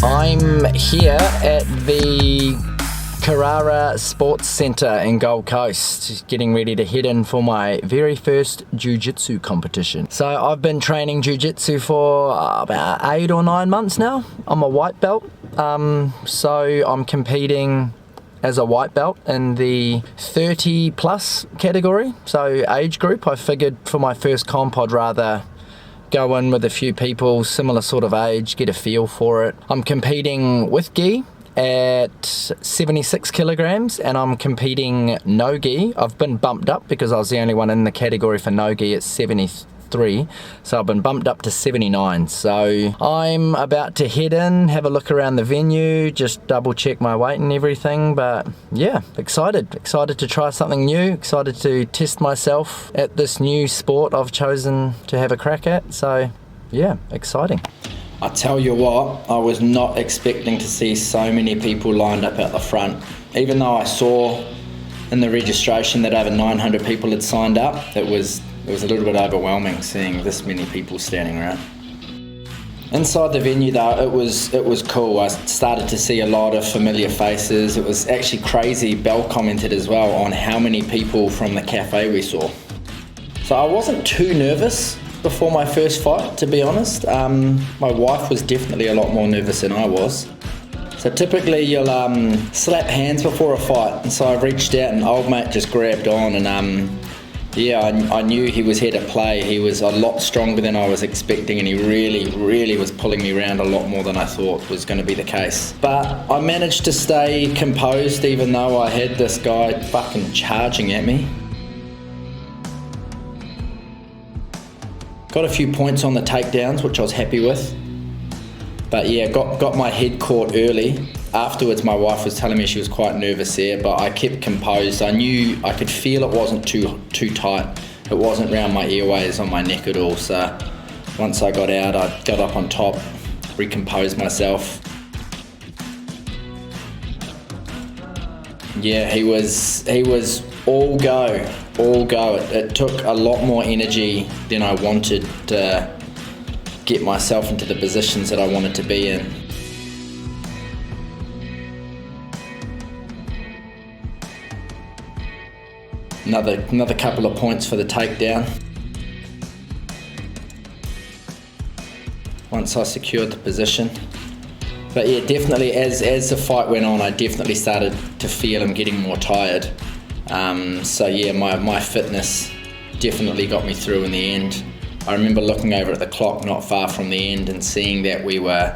I'm here at the Carrara Sports Centre in Gold Coast, getting ready to head in for my very first Jiu-Jitsu competition. So I've been training Jiu-Jitsu for about 8 or 9 months now. I'm a white belt, so I'm competing as a white belt in the 30 plus category, so age group. I figured for my first comp I'd rather go in with a few people similar sort of age, get a feel for it. I'm competing with gi at 76 kilograms and I'm competing no gi. I've been bumped up because I was the only one in the category for no gi at 73, so I've been bumped up to 79. So I'm about to head in, have a look around the venue, just double check my weight and everything. But yeah, excited to try something new, excited to test myself at this new sport I've chosen to have a crack at. So yeah, exciting. I tell you what, I was not expecting to see so many people lined up at the front. Even though I saw in the registration that over 900 people had signed up, it was a little bit overwhelming seeing this many people standing around. Inside the venue though, it was cool. I started to see a lot of familiar faces. It was actually crazy. Bell commented as well on how many people from the cafe we saw. So I wasn't too nervous before my first fight, to be honest. My wife was definitely a lot more nervous than I was. So typically you'll slap hands before a fight, and so I reached out and old mate just grabbed on, and yeah, I knew he was here to play. He was a lot stronger than I was expecting, and he really was pulling me around a lot more than I thought was going to be the case. But I managed to stay composed even though I had this guy fucking charging at me. Got a few points on the takedowns, which I was happy with. But yeah, got my head caught early. Afterwards, my wife was telling me she was quite nervous there, but I kept composed. I knew, I could feel it wasn't too tight. It wasn't around my airways on my neck at all. So once I got out, I got up on top, recomposed myself. Yeah, he was all go. It took a lot more energy than I wanted to get myself into the positions that I wanted to be in. Another couple of points for the takedown. Once I secured the position. But yeah, definitely as the fight went on, I definitely started to feel I'm getting more tired. So yeah, my fitness definitely got me through in the end. I remember looking over at the clock not far from the end and seeing that we were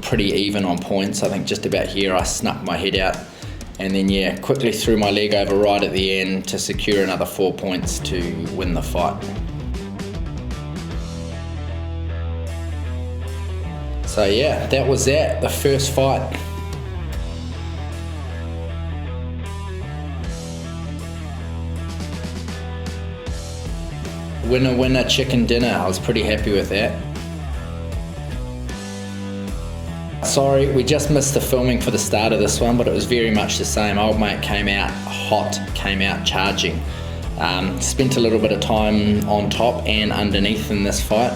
pretty even on points. I think just about here I snuck my head out, and then yeah, quickly threw my leg over right at the end to secure another 4 points to win the fight. So yeah, that was that, the first fight. Winner chicken dinner. I was pretty happy with that. Sorry, we just missed the filming for the start of this one, but it was very much the same. Old mate came out hot, came out charging. Spent a little bit of time on top and underneath in this fight.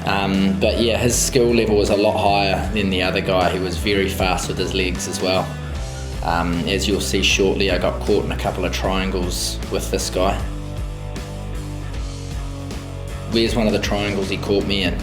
But yeah, his skill level was a lot higher than the other guy. He was very fast with his legs as well. As you'll see shortly, I got caught in a couple of triangles with this guy. Where's one of the triangles he caught me in?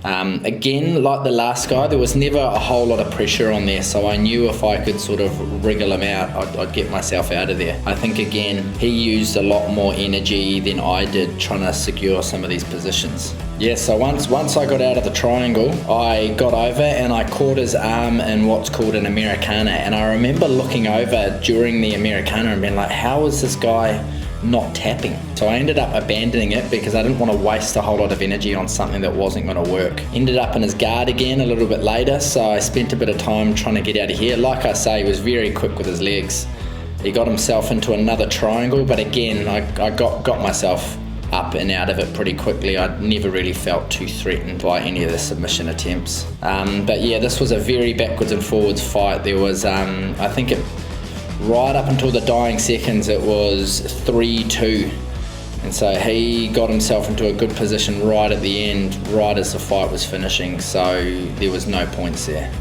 Again, like the last guy, there was never a whole lot of pressure on there, so I knew if I could sort of wriggle him out, I'd get myself out of there. I think again, he used a lot more energy than I did trying to secure some of these positions. Yeah, so once I got out of the triangle, I got over and I caught his arm in what's called an Americana, and I remember looking over during the Americana and being like, how is this guy not tapping. So I ended up abandoning it because I didn't want to waste a whole lot of energy on something that wasn't going to work. Ended up in his guard again a little bit later, so I spent a bit of time trying to get out of here. Like I say, he was very quick with his legs. He got himself into another triangle, but again, I got myself up and out of it pretty quickly. I never really felt too threatened by any of the submission attempts. But yeah, this was a very backwards and forwards fight. There was, I think right up until the dying seconds, it was 3-2. And so he got himself into a good position right at the end, right as the fight was finishing. So there was no points there.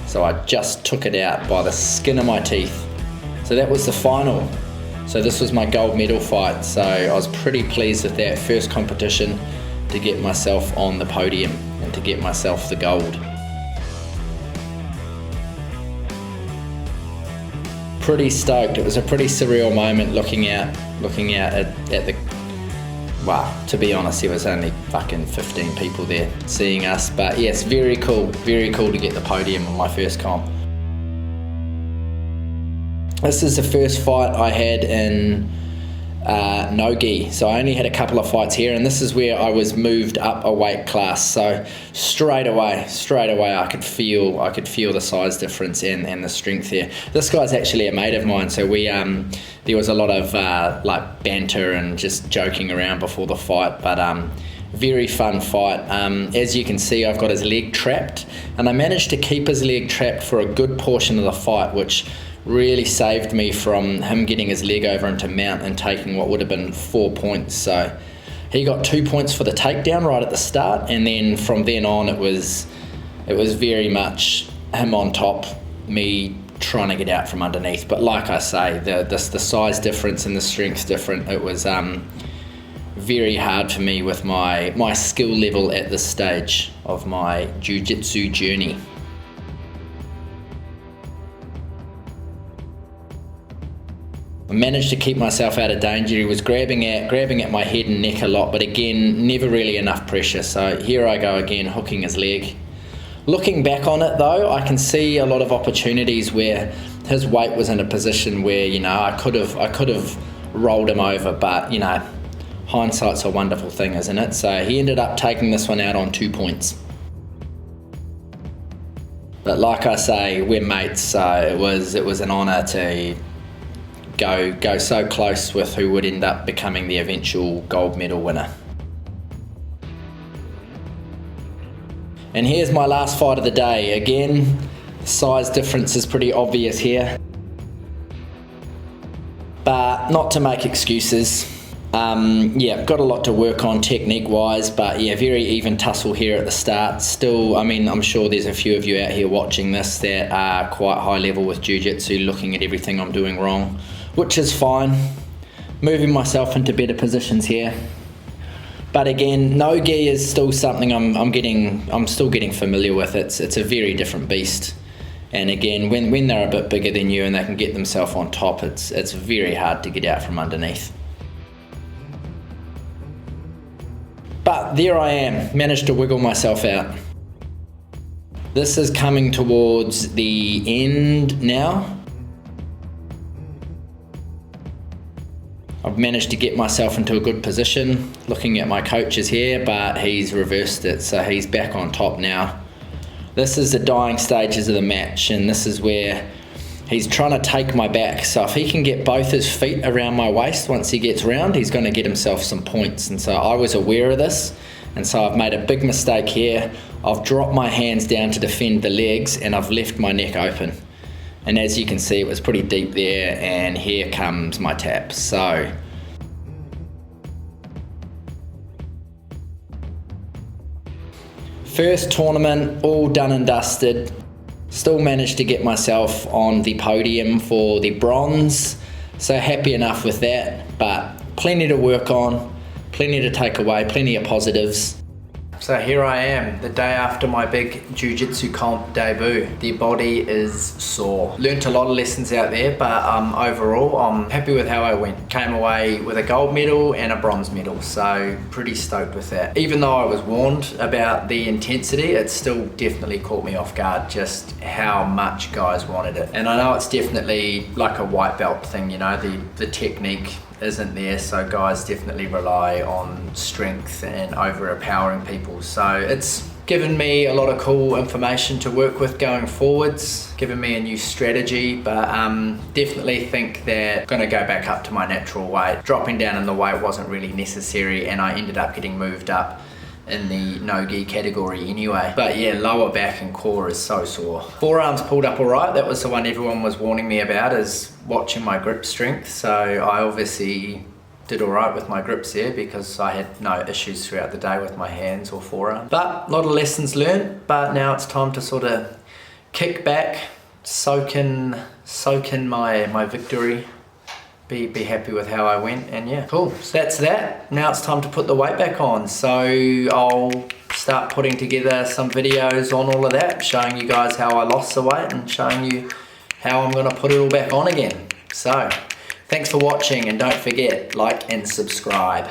So I just took it out by the skin of my teeth. So that was the final. So this was my gold medal fight, so I was pretty pleased with that first competition to get myself on the podium and to get myself the gold. Pretty stoked. It was a pretty surreal moment looking out at the, well, to be honest, there was only fucking 15 people there seeing us, but yes, very cool to get the podium on my first comp. This is the first fight I had in no-gi, so I only had a couple of fights here, and this is where I was moved up a weight class. So straight away, I could feel the size difference and the strength here. This guy's actually a mate of mine, so we there was a lot of like banter and just joking around before the fight, but very fun fight. As you can see, I've got his leg trapped, and I managed to keep his leg trapped for a good portion of the fight, which really saved me from him getting his leg over into mount and taking what would have been 4 points. So he got 2 points for the takedown right at the start, and then from then on it was very much him on top, me trying to get out from underneath. But like I say, the size difference and the strength different, it was very hard for me with my skill level at this stage of my jiu-jitsu journey. I managed to keep myself out of danger. He was grabbing at my head and neck a lot, but again, never really enough pressure. So here I go again, hooking his leg. Looking back on it though, I can see a lot of opportunities where his weight was in a position where, you know, I could have rolled him over, but you know, hindsight's a wonderful thing, isn't it? So he ended up taking this one out on 2 points. But like I say, we're mates, so it was an honour to go so close with who would end up becoming the eventual gold medal winner. And here's my last fight of the day. Again, the size difference is pretty obvious here, but not to make excuses. Yeah, got a lot to work on technique wise, but yeah, very even tussle here at the start. Still, I mean, I'm sure there's a few of you out here watching this that are quite high level with jiu-jitsu, looking at everything I'm doing wrong, which is fine. Moving myself into better positions here. But again, no-gi is still something I'm still getting familiar with. It's a very different beast. And again, when they're a bit bigger than you and they can get themselves on top, it's very hard to get out from underneath. But there I am, managed to wiggle myself out. This is coming towards the end now. I've managed to get myself into a good position, looking at my coaches here, but he's reversed it, so he's back on top now. This is the dying stages of the match, and this is where he's trying to take my back. So if he can get both his feet around my waist once he gets round, he's going to get himself some points. And so I was aware of this, and so I've made a big mistake here. I've dropped my hands down to defend the legs, and I've left my neck open. And as you can see, it was pretty deep there, and here comes my tap. So first tournament, all done and dusted. Still managed to get myself on the podium for the bronze. So happy enough with that, but plenty to work on, plenty to take away, plenty of positives. So here I am, the day after my big jiu-jitsu comp debut. The body is sore. Learned a lot of lessons out there, but overall I'm happy with how I went. Came away with a gold medal and a bronze medal, so pretty stoked with that. Even though I was warned about the intensity, it still definitely caught me off guard just how much guys wanted it. And I know it's definitely like a white belt thing, you know, the technique isn't there, so guys definitely rely on strength and overpowering people. So it's given me a lot of cool information to work with going forwards, given me a new strategy, but definitely think that I'm gonna go back up to my natural weight. Dropping down in the weight wasn't really necessary, and I ended up getting moved up in the no-gi category anyway. But yeah, lower back and core is so sore. Forearms pulled up all right. That was the one everyone was warning me about, is watching my grip strength. So I obviously did all right with my grips there because I had no issues throughout the day with my hands or forearm. But a lot of lessons learned, but now it's time to sort of kick back, soak in my victory, be happy with how I went, and yeah, cool. So that's that. Now it's time to put the weight back on. So I'll start putting together some videos on all of that, showing you guys how I lost the weight and showing you how I'm gonna put it all back on again. So thanks for watching, and don't forget, like and subscribe.